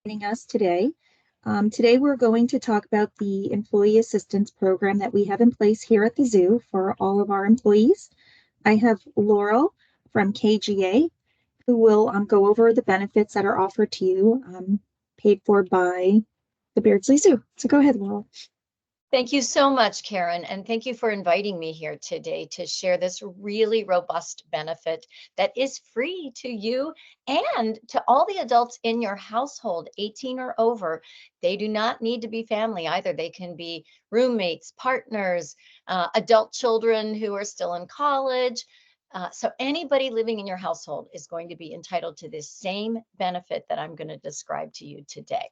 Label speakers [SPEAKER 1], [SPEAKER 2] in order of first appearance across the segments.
[SPEAKER 1] Joining us today. Today we're going to talk about the employee assistance program that we have in place here at the zoo for all of our employees. I have Laurel from KGA who will go over the benefits that are offered to you, paid for by the Beardsley Zoo. So go ahead, Laurel.
[SPEAKER 2] Thank you so much, Karen, and thank you for inviting me here today to share this really robust benefit that is free to you and to all the adults in your household, 18 or over. They do not need to be family either. They can be roommates, partners, adult children who are still in college. So anybody living in your household is going to be entitled to this same benefit that I'm going to describe to you today.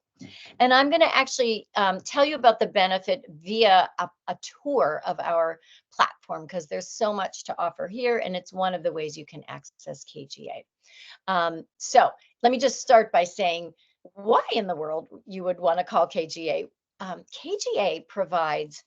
[SPEAKER 2] And I'm going to actually tell you about the benefit via a tour of our platform because there's so much to offer here, and it's one of the ways you can access KGA. So let me just start by saying why in the world you would want to call KGA. KGA provides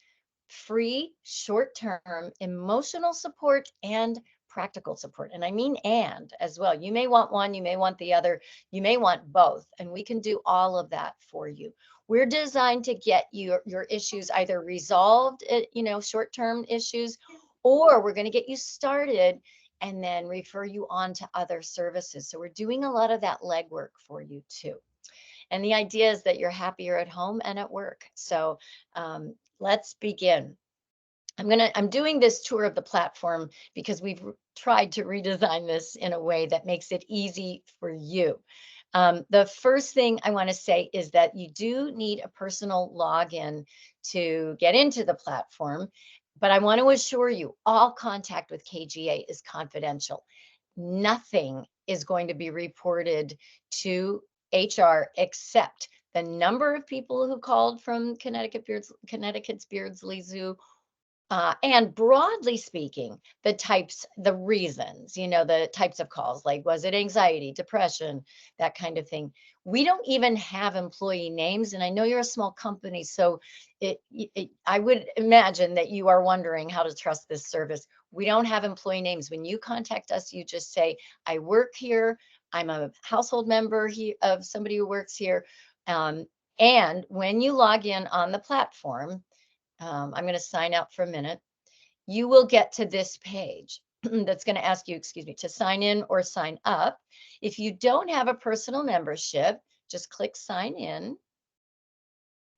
[SPEAKER 2] free short-term emotional support and practical support. And I mean and as well. You may want one, you may want the other, you may want both, and we can do all of that for you. We're designed to get your issues either resolved, short-term issues, or we're going to get you started and then refer you on to other services. So we're doing a lot of that legwork for you too. And the idea is that you're happier at home and at work. So let's begin. I'm doing this tour of the platform because we've tried to redesign this in a way that makes it easy for you. The first thing I want to say is that you do need a personal login to get into the platform, but I want to assure you all contact with KGA is confidential. Nothing is going to be reported to HR except the number of people who called from Connecticut's Beardsley Zoo, and broadly speaking, the reasons, the types of calls, like was it anxiety, depression, that kind of thing. We don't even have employee names. And I know you're a small company, so I would imagine that you are wondering how to trust this service. We don't have employee names. When you contact us, you just say, I work here. I'm a household member of somebody who works here. And when you log in on the platform, I'm going to sign out for a minute. You will get to this page that's going to ask you, to sign in or sign up. If you don't have a personal membership, just click sign in,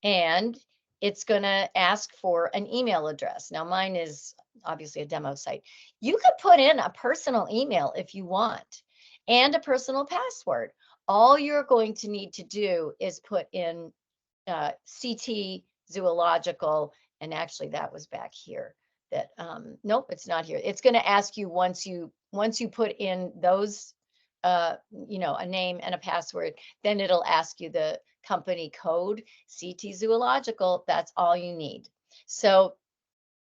[SPEAKER 2] and it's going to ask for an email address. Now, mine is obviously a demo site. You could put in a personal email if you want and a personal password. All you're going to need to do is put in CT Zoological, and actually that was back here. That nope, it's not here. It's going to ask you once you put in those, a name and a password, then it'll ask you the company code, CT Zoological. That's all you need. So,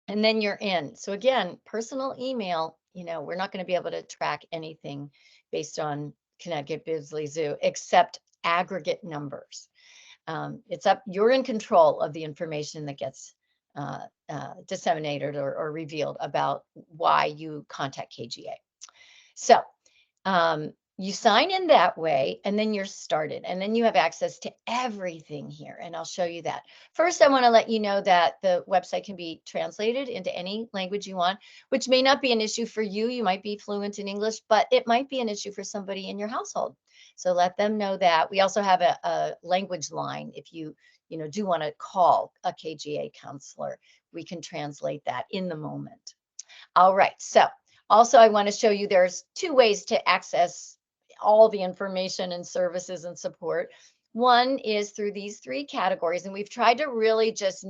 [SPEAKER 2] and then you're in. So again, personal email. We're not going to be able to track anything based on Connecticut Beardsley Zoo except aggregate numbers. You're in control of the information that gets disseminated or revealed about why you contact KGA. So you sign in that way, and then you're started, and then you have access to everything here, and I'll show you that. First, I want to let you know that the website can be translated into any language you want, which may not be an issue for you. You might be fluent in English, but it might be an issue for somebody in your household. So let them know that. We also have a language line. If you do want to call a KGA counselor, we can translate that in the moment. All right, so also I want to show you there's two ways to access all the information and services and support. One is through these three categories, and we've tried to really just,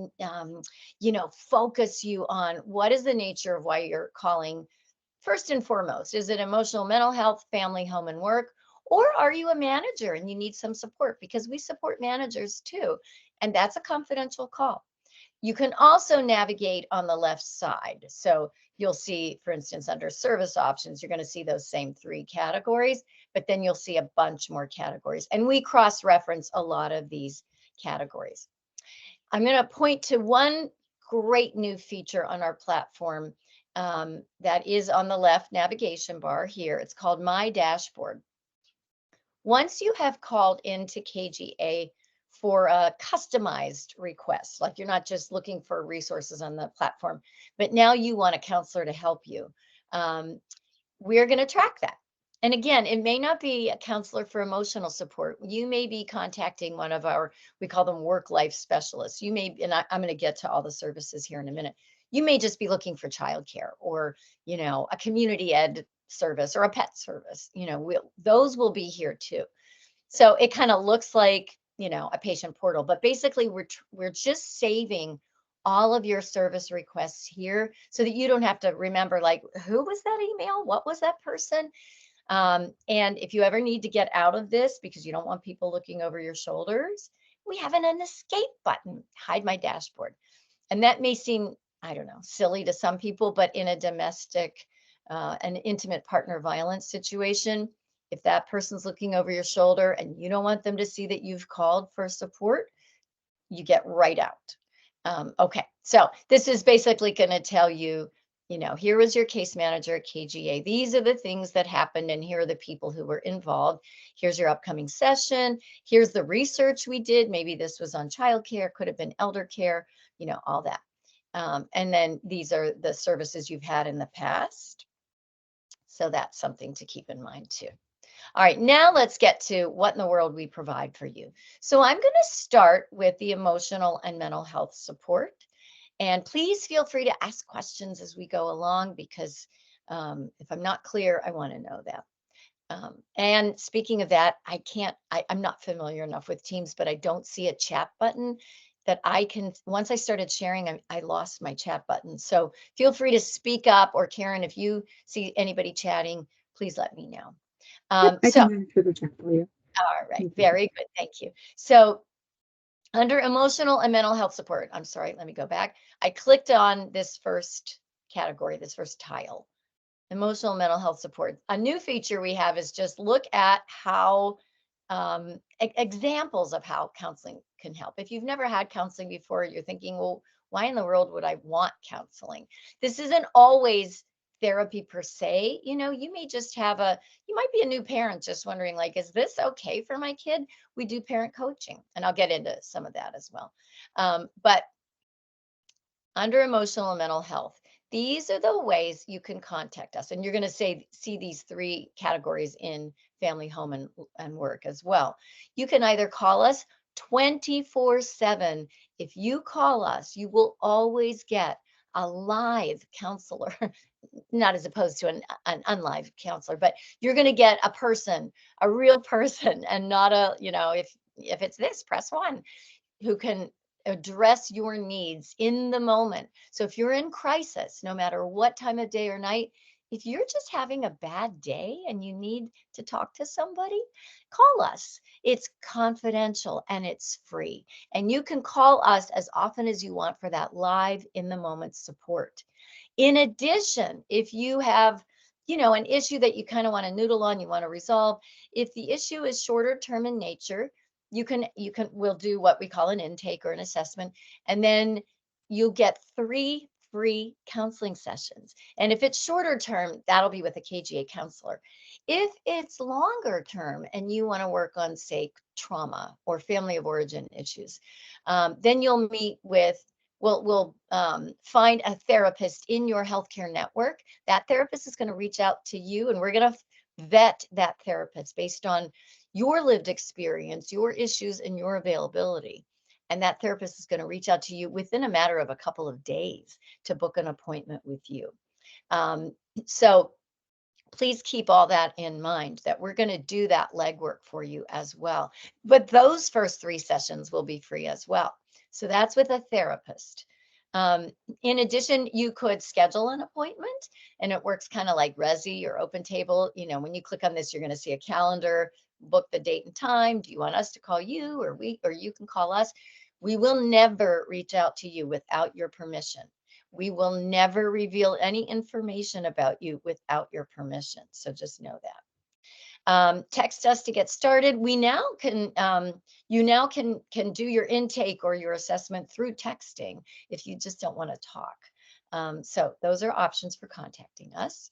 [SPEAKER 2] focus you on what is the nature of why you're calling. First and foremost, is it emotional, mental health, family, home, and work? Or are you a manager and you need some support? Because we support managers too, and that's a confidential call. You can also navigate on the left side. So you'll see, for instance, under service options, you're going to see those same three categories, but then you'll see a bunch more categories. And we cross-reference a lot of these categories. I'm going to point to one great new feature on our platform that is on the left navigation bar here. It's called My Dashboard. Once you have called into KGA for a customized request, like you're not just looking for resources on the platform, but now you want a counselor to help you, um, we're going to track that. And again, it may not be a counselor for emotional support. You may be contacting one of our, we call them work life specialists. You may, and I'm going to get to all the services here in a minute. You may just be looking for childcare or, a community ed service or a pet service. Those will be here too. So it kind of looks like, a patient portal, but basically we're just saving all of your service requests here so that you don't have to remember, like, who was that email? What was that person? And if you ever need to get out of this because you don't want people looking over your shoulders, we have an escape button, hide my dashboard. And that may seem, I don't know, silly to some people, but in a domestic, an intimate partner violence situation, if that person's looking over your shoulder and you don't want them to see that you've called for support, you get right out. Okay, so this is basically going to tell you, here was your case manager at KGA. These are the things that happened, and here are the people who were involved. Here's your upcoming session. Here's the research we did. Maybe this was on childcare, could have been elder care, all that. And then these are the services you've had in the past. So that's something to keep in mind too. All right, now let's get to what in the world we provide for you. So I'm going to start with the emotional and mental health support. And please feel free to ask questions as we go along, because if I'm not clear, I want to know that. And speaking of that, I'm not familiar enough with Teams, but I don't see a chat button that I can, once I started sharing, I lost my chat button. So feel free to speak up, or Karen, if you see anybody chatting, please let me know.
[SPEAKER 1] Yep, I
[SPEAKER 2] So,
[SPEAKER 1] can monitor the chat for you.
[SPEAKER 2] all right, very good, thank you. So under emotional and mental health support, I'm sorry, let me go back. I clicked on this first category, this first tile. Emotional and mental health support. A new feature we have is just look at how examples of how counseling can help. If you've never had counseling before, you're thinking, well, why in the world would I want counseling? This isn't always therapy per se. You may just you might be a new parent just wondering, like, is this okay for my kid? We do parent coaching, and I'll get into some of that as well. But under emotional and mental health, these are the ways you can contact us. And you're going to see these three categories in family, home, and work as well. You can either call us 24/7. If you call us, you will always get a live counselor, not as opposed to an unlive counselor, but you're going to get a person, a real person, and not if it's this, press one, who can address your needs in the moment. So if you're in crisis, no matter what time of day or night, if you're just having a bad day and you need to talk to somebody, call us. It's confidential and it's free. And you can call us as often as you want for that live in the moment support. In addition, if you have an issue that you kind of want to noodle on, you want to resolve, if the issue is shorter term in nature, we'll do what we call an intake or an assessment, and then you'll get 3 free counseling sessions. And if it's shorter term, that'll be with a KGA counselor. If it's longer term and you want to work on, say, trauma or family of origin issues, then you'll meet with, we'll find a therapist in your healthcare network. That therapist is going to reach out to you, and we're going to vet that therapist based on your lived experience, your issues, and your availability. And that therapist is going to reach out to you within a matter of a couple of days to book an appointment with you. So please keep all that in mind, that we're going to do that legwork for you as well. But those first 3 sessions will be free as well. So that's with a therapist. In addition, you could schedule an appointment, and it works kind of like Resi or Open Table. When you click on this, you're going to see a calendar, book the date and time. Do you want us to call you, or you can call us? We will never reach out to you without your permission. We will never reveal any information about you without your permission. So just know that. Text us to get started. We now can, you now can do your intake or your assessment through texting if you just don't want to talk. So those are options for contacting us.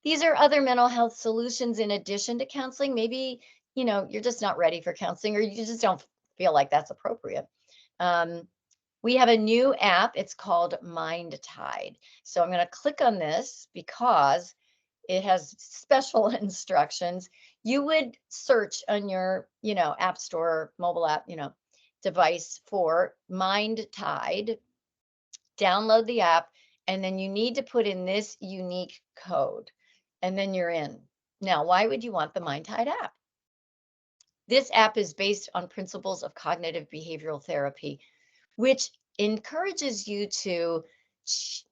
[SPEAKER 2] These are other mental health solutions in addition to counseling. Maybe you're just not ready for counseling, or you just don't feel like that's appropriate. We have a new app. It's called Mind Tide. So I'm going to click on this because it has special instructions. You would search on your, app store, mobile app, device for Mind Tide, download the app, and then you need to put in this unique code, and then you're in. Now, why would you want the Mind Tide app? This app is based on principles of cognitive behavioral therapy, which encourages you to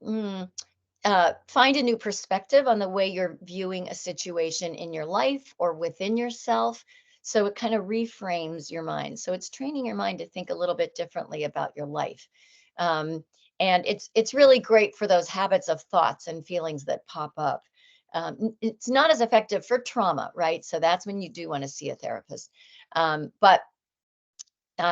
[SPEAKER 2] find a new perspective on the way you're viewing a situation in your life or within yourself. So it kind of reframes your mind. So it's training your mind to think a little bit differently about your life. And it's really great for those habits of thoughts and feelings that pop up. It's not as effective for trauma, right? So that's when you do want to see a therapist. But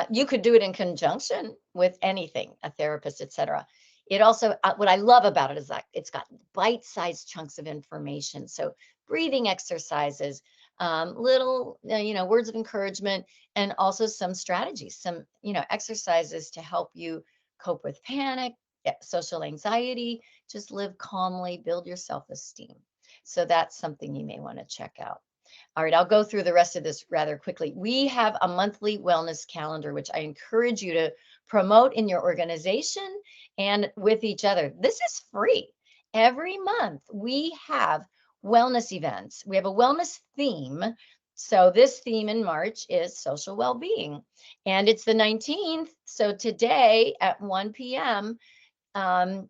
[SPEAKER 2] you could do it in conjunction with anything, a therapist, etc. It also, what I love about it is that it's got bite-sized chunks of information. So breathing exercises, little, words of encouragement, and also some strategies, some, exercises to help you cope with panic, social anxiety, just live calmly, build your self-esteem. So that's something you may want to check out. All right, I'll go through the rest of this rather quickly. We have a monthly wellness calendar, which I encourage you to promote in your organization and with each other. This is free. Every month we have wellness events. We have a wellness theme. So this theme in March is social well-being, and it's the 19th. So today at 1 p.m.,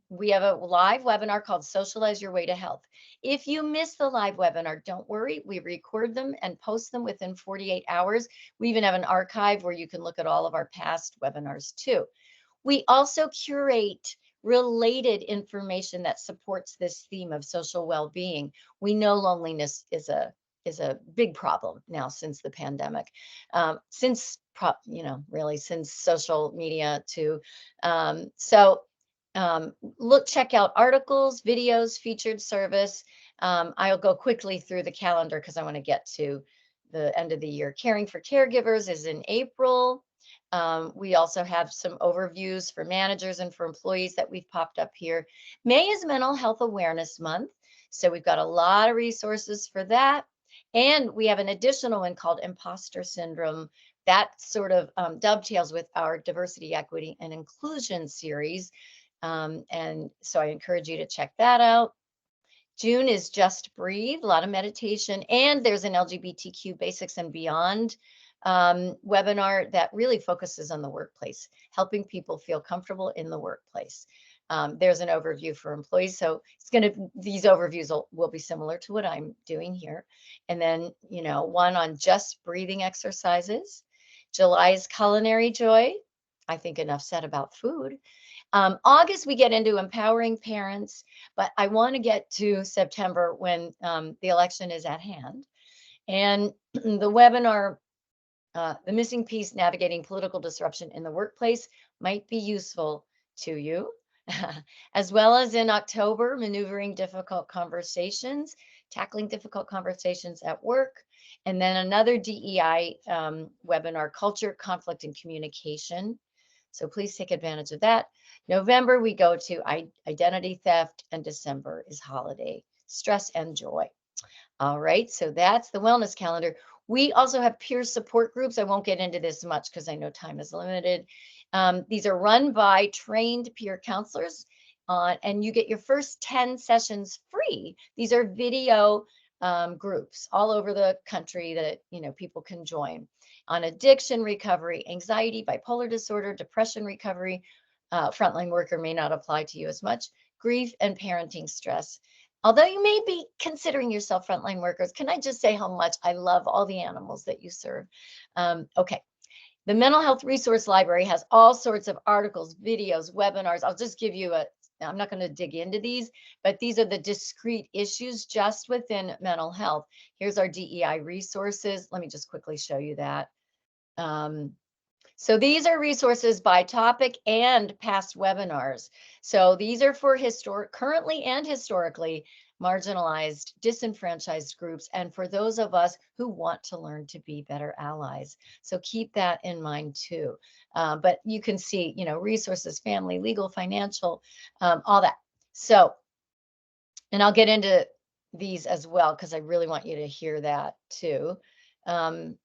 [SPEAKER 2] we have a live webinar called Socialize Your Way to Health. If you miss the live webinar, don't worry. We record them and post them within 48 hours. We even have an archive where you can look at all of our past webinars too. We also curate related information that supports this theme of social well-being. We know loneliness is a big problem now since the pandemic, really since social media too. Check out articles, videos, featured service. I'll go quickly through the calendar because I want to get to the end of the year. Caring for Caregivers is in April. We also have some overviews for managers and for employees that we've popped up here. May is Mental Health Awareness Month. So we've got a lot of resources for that. And we have an additional one called Imposter Syndrome. That sort of dovetails with our Diversity, Equity, and Inclusion series. And so I encourage you to check that out. June is Just Breathe, a lot of meditation, and there's an LGBTQ Basics and Beyond webinar that really focuses on the workplace, helping people feel comfortable in the workplace. There's an overview for employees. So these overviews will be similar to what I'm doing here. And then, one on just breathing exercises. July's Culinary Joy. I think enough said about food. August, we get into empowering parents, but I want to get to September when the election is at hand. And the webinar, The Missing Piece, Navigating Political Disruption in the Workplace, might be useful to you. As well as in October, Maneuvering Difficult Conversations, Tackling Difficult Conversations at Work. And then another DEI webinar, Culture, Conflict, and Communication. So please take advantage of that. November, we go to identity theft, and December is holiday stress and joy. All right, so that's the wellness calendar. We also have peer support groups. I won't get into this much because I know time is limited. These are run by trained peer counselors, and you get your first 10 sessions free. These are video groups all over the country that people can join on addiction recovery, anxiety, bipolar disorder, depression recovery. Frontline worker may not apply to you as much. Grief and parenting stress. Although you may be considering yourself frontline workers, can I just say how much I love all the animals that you serve? Okay. The Mental Health Resource Library has all sorts of articles, videos, webinars. I'll just give you I'm not going to dig into these, but these are the discrete issues just within mental health. Here's our DEI resources. Let me just quickly show you that. So these are resources by topic and past webinars. So these are for currently and historically, marginalized, disenfranchised groups, and for those of us who want to learn to be better allies. So keep that in mind too. But you can see, resources, family, legal, financial, all that. So, and I'll get into these as well because I really want you to hear that too. Um,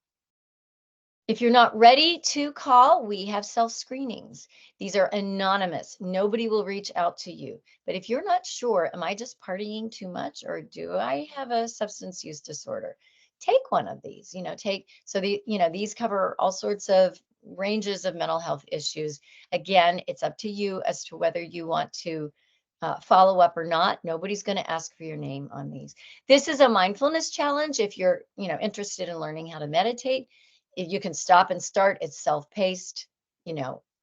[SPEAKER 2] if you're not ready to call, we have self-screenings. These are anonymous. Nobody will reach out to you. But if you're not sure, am I just partying too much or do I have a substance use disorder? Take one of these, these cover all sorts of ranges of mental health issues. Again, it's up to you as to whether you want to follow up or not. Nobody's going to ask for your name on these. This is a mindfulness challenge. If you're, interested in learning how to meditate, you can stop and start. It's self-paced.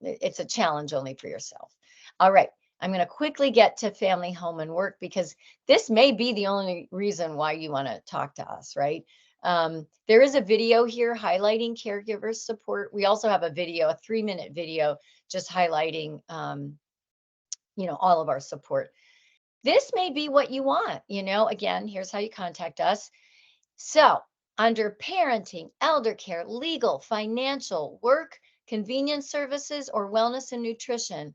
[SPEAKER 2] It's a challenge only for yourself. All right. I'm going to quickly get to family, home, and work because this may be the only reason why you want to talk to us, right? There is a video here highlighting caregiver support. We also have a video, a 3-minute video, just highlighting, all of our support. This may be what you want. Again, here's how you contact us. So under parenting, elder care, legal, financial, work, convenience services, or wellness and nutrition,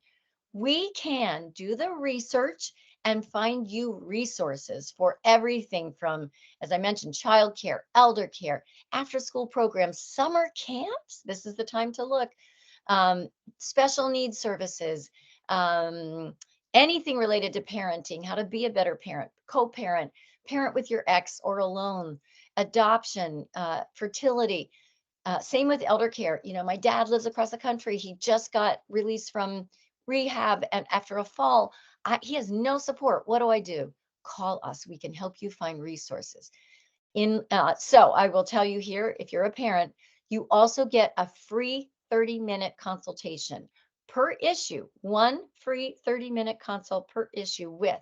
[SPEAKER 2] we can do the research and find you resources for everything from, as I mentioned, childcare, elder care, after school programs, summer camps. This is the time to look. Special needs services, anything related to parenting, how to be a better parent, co-parent, parent with your ex or alone, adoption, fertility. Same with elder care. My dad lives across the country. He just got released from rehab and after a fall, he has no support. What do I do? Call us. We can help you find resources. So I will tell you here, if you're a parent, you also get a free 30-minute consultation per issue, one free 30-minute consult per issue with,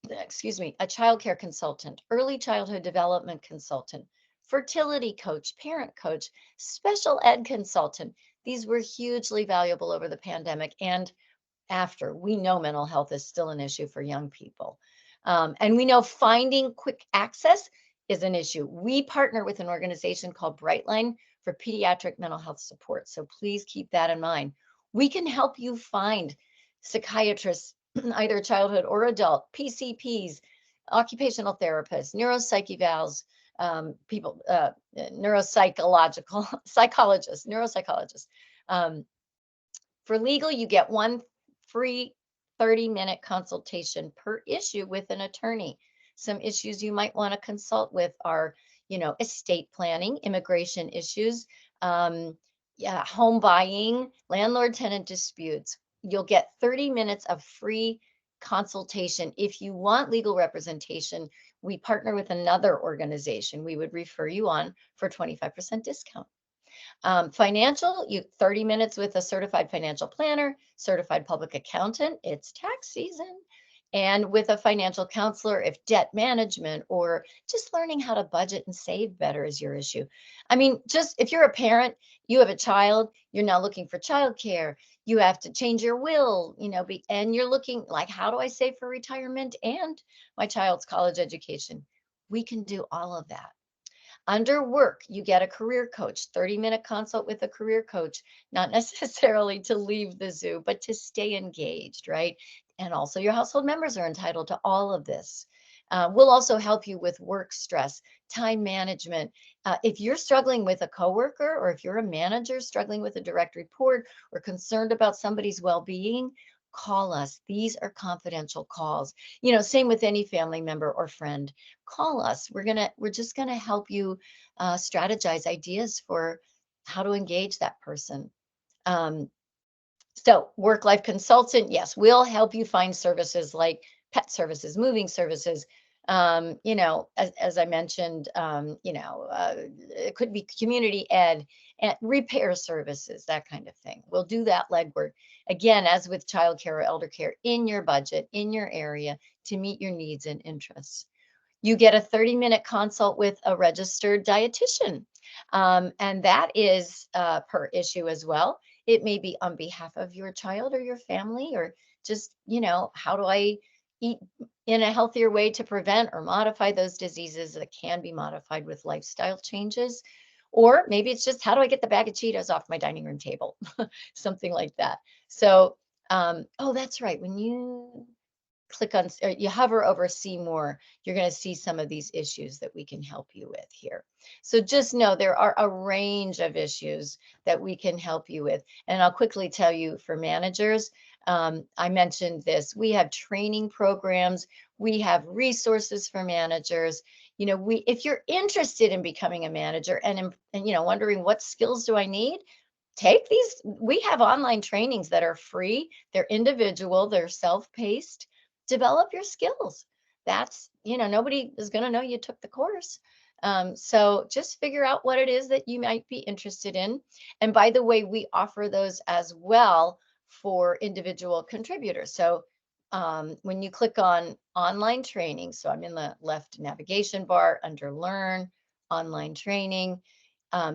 [SPEAKER 2] excuse me, a child care consultant, early childhood development consultant, fertility coach, parent coach, special ed consultant. These were hugely valuable over the pandemic and after. We know mental health is still an issue for young people. And we know finding quick access is an issue. We partner with an organization called Brightline for pediatric mental health support. So please keep that in mind. We can help you find psychiatrists, either childhood or adult, PCPs, occupational therapists, neuropsych evals, neuropsychological psychologists, neuropsychologists. For legal, you get one free 30-minute consultation per issue with an attorney. Some issues you might want to consult with are, estate planning, immigration issues, home buying, landlord-tenant disputes. You'll get 30 minutes of free consultation. If you want legal representation, we partner with another organization. We would refer you on for 25% discount. Financial, 30 minutes with a certified financial planner, certified public accountant, it's tax season, and with a financial counselor if debt management or just learning how to budget and save better is your issue. I mean, just if you're a parent, you have a child, you're now looking for childcare, you have to change your will, and you're looking like, how do I save for retirement and my child's college education? We can do all of that. Under work, you get a career coach, 30-minute consult with a career coach, not necessarily to leave the zoo, but to stay engaged, right? And also your household members are entitled to all of this. We'll also help you with work stress, time management. If you're struggling with a coworker or if you're a manager struggling with a direct report or concerned about somebody's well-being, call us. These are confidential calls. Same with any family member or friend. Call us. We're just gonna help you strategize ideas for how to engage that person. So work-life consultant, yes, we'll help you find services like pet services, moving services. As I mentioned, it could be community ed and repair services, that kind of thing. We'll do that legwork. Again, as with childcare or elder care, in your budget, in your area, to meet your needs and interests. You get a 30-minute consult with a registered dietitian. And that is per issue as well. It may be on behalf of your child or your family, or just, how do I eat in a healthier way to prevent or modify those diseases that can be modified with lifestyle changes. Or maybe it's just, how do I get the bag of Cheetos off my dining room table? Something like that. So, oh, that's right. When you click on, or you hover over see more, you're going to see some of these issues that we can help you with here. So just know there are a range of issues that we can help you with. And I'll quickly tell you, for managers, I mentioned this, we have training programs, we have resources for managers. You know, if you're interested in becoming a manager and wondering what skills do I need, take these. We have online trainings that are free, they're individual, they're self-paced. Develop your skills. That's, nobody is going to know you took the course. So just figure out what it is that you might be interested in. And by the way, we offer those as well for individual contributors. So when you click on online training, so I'm in the left navigation bar under Learn, online training.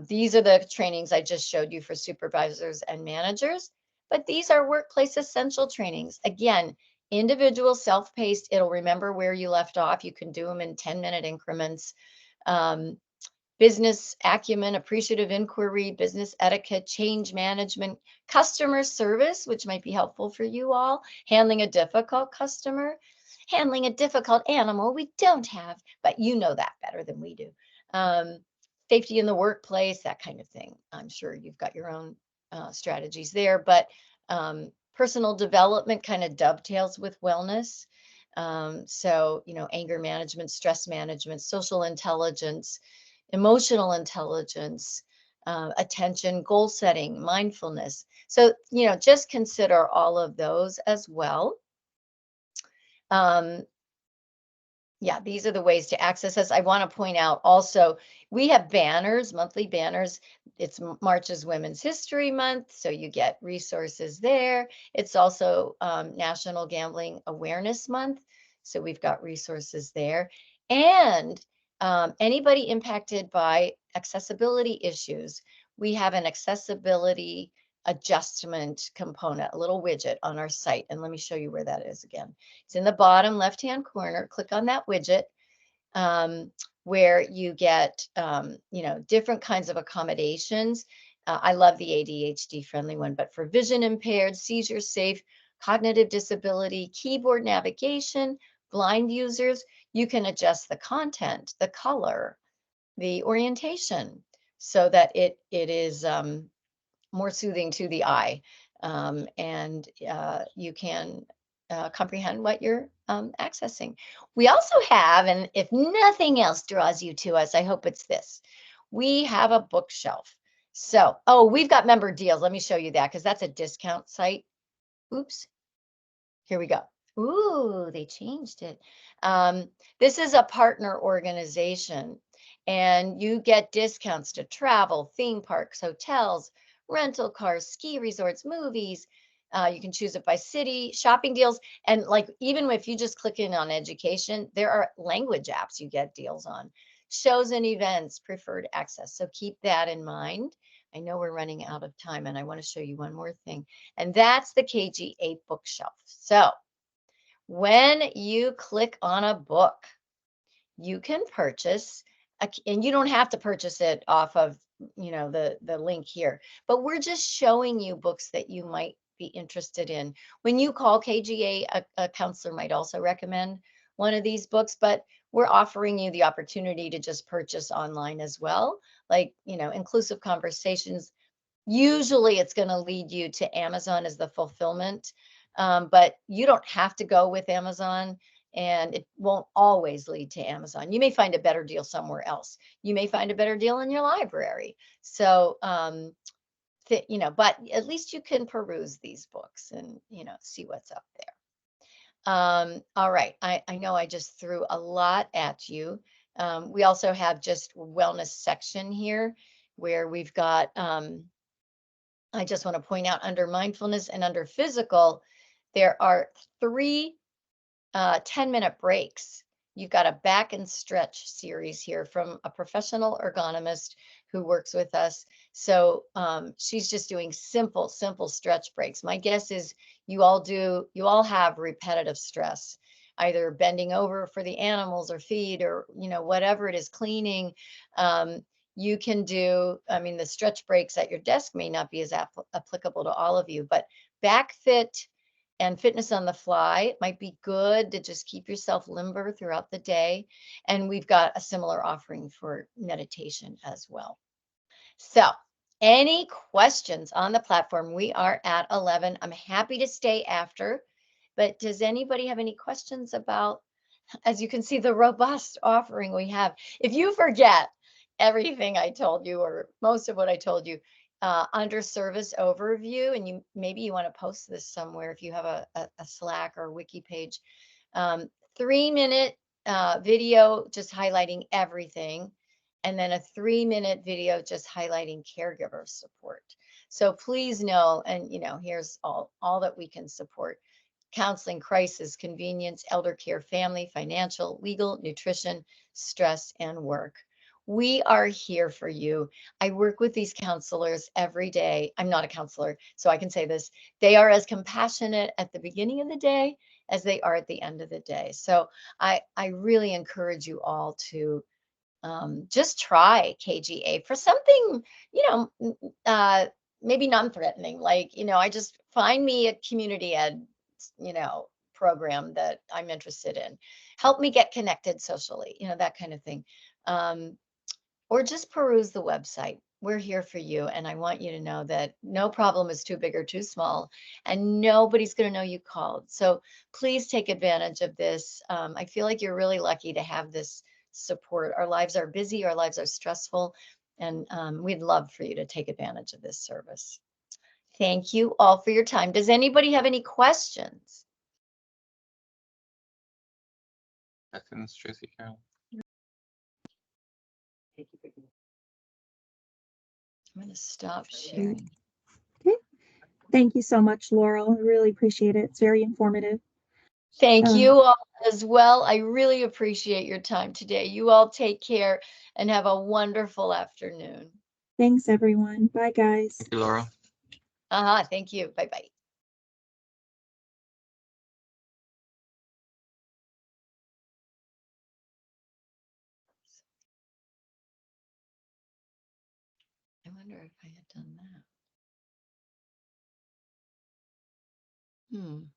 [SPEAKER 2] These are the trainings I just showed you for supervisors and managers, but these are workplace essential trainings. Again, individual, self-paced. It'll remember where you left off. You can do them in 10-minute increments. Um, business acumen, appreciative inquiry, business etiquette, change management, customer service, which might be helpful for you all, handling a difficult customer, handling a difficult animal we don't have, but you know that better than we do. Safety in the workplace, that kind of thing. I'm sure you've got your own strategies there, but personal development kind of dovetails with wellness. So, anger management, stress management, social intelligence, emotional intelligence, attention, goal setting, mindfulness. So, just consider all of those as well. Yeah, these are the ways to access us. I want to point out also, we have banners, monthly banners. It's March is Women's History Month, so you get resources there. It's also National Gambling Awareness Month, so we've got resources there. And anybody impacted by accessibility issues, we have an accessibility adjustment component, a little widget on our site. And let me show you where that is again. It's in the bottom left-hand corner. Click on that widget where you get, different kinds of accommodations. I love the ADHD friendly one, but for vision impaired, seizure safe, cognitive disability, keyboard navigation, blind users, you can adjust the content, the color, the orientation, so that it is more soothing to the eye, and you can comprehend what you're accessing. We also have, and if nothing else draws you to us, I hope it's this, we have a bookshelf. So, oh, we've got member deals. Let me show you that, because that's a discount site. Oops, here we go. Ooh, they changed it. This is a partner organization, and you get discounts to travel, theme parks, hotels, rental cars, ski resorts, movies. You can choose it by city, shopping deals. And like, even if you just click in on education, there are language apps you get deals on, shows and events, preferred access. So keep that in mind. I know we're running out of time, and I want to show you one more thing, and that's the KG8 bookshelf. So when you click on a book, you can purchase, and you don't have to purchase it off of, the link here, but we're just showing you books that you might be interested in. When you call KGA, a counselor might also recommend one of these books, but we're offering you the opportunity to just purchase online as well, like, Inclusive Conversations. Usually it's going to lead you to Amazon as the fulfillment, but you don't have to go with Amazon, and it won't always lead to Amazon. You may find a better deal somewhere else. You may find a better deal in your library. So, but at least you can peruse these books and, see what's up there. All right. I know I just threw a lot at you. We also have just wellness section here where we've got, I just want to point out, under mindfulness and under physical, there are 3 10-minute breaks. You've got a back and stretch series here from a professional ergonomist who works with us. So she's just doing simple stretch breaks. My guess is you all have repetitive stress. either bending over for the animals or feed or, whatever it is, cleaning. You can do, I mean, the stretch breaks at your desk may not be as applicable to all of you, but back fit and fitness on the fly might be good to just keep yourself limber throughout the day. And we've got a similar offering for meditation as well. So, any questions on the platform? We are at 11. I'm happy to stay after, but does anybody have any questions about, as you can see, the robust offering we have? If you forget everything I told you, or most of what I told you, under service overview, and maybe you want to post this somewhere if you have a Slack or wiki page, 3-minute video just highlighting everything, and then a 3-minute video just highlighting caregiver support. So please know, and here's all that we can support: counseling, crisis, convenience, elder care, family, financial, legal, nutrition, stress, and work. We are here for you. I work with these counselors every day. I'm not a counselor, so I can say this. They are as compassionate at the beginning of the day as they are at the end of the day. So I really encourage you all to just try KGA for something, maybe non-threatening. Like, I just find me a community ed, program that I'm interested in. Help me get connected socially, that kind of thing. Or just peruse the website. We're here for you. And I want you to know that no problem is too big or too small, and nobody's going to know you called. So please take advantage of this. I feel like you're really lucky to have this support. Our lives are busy, our lives are stressful, and we'd love for you to take advantage of this service. Thank you all for your time. Does anybody have any questions?
[SPEAKER 3] Questions, Tracy, Carol?
[SPEAKER 2] I'm going to stop sharing.
[SPEAKER 1] Okay. Thank you so much, Laurel. I really appreciate it. It's very informative.
[SPEAKER 2] Thank you all as well. I really appreciate your time today. You all take care and have a wonderful afternoon.
[SPEAKER 1] Thanks, everyone. Bye, guys.
[SPEAKER 3] Thank you, Laura.
[SPEAKER 2] Thank you. Bye-bye. I wonder if I had done that.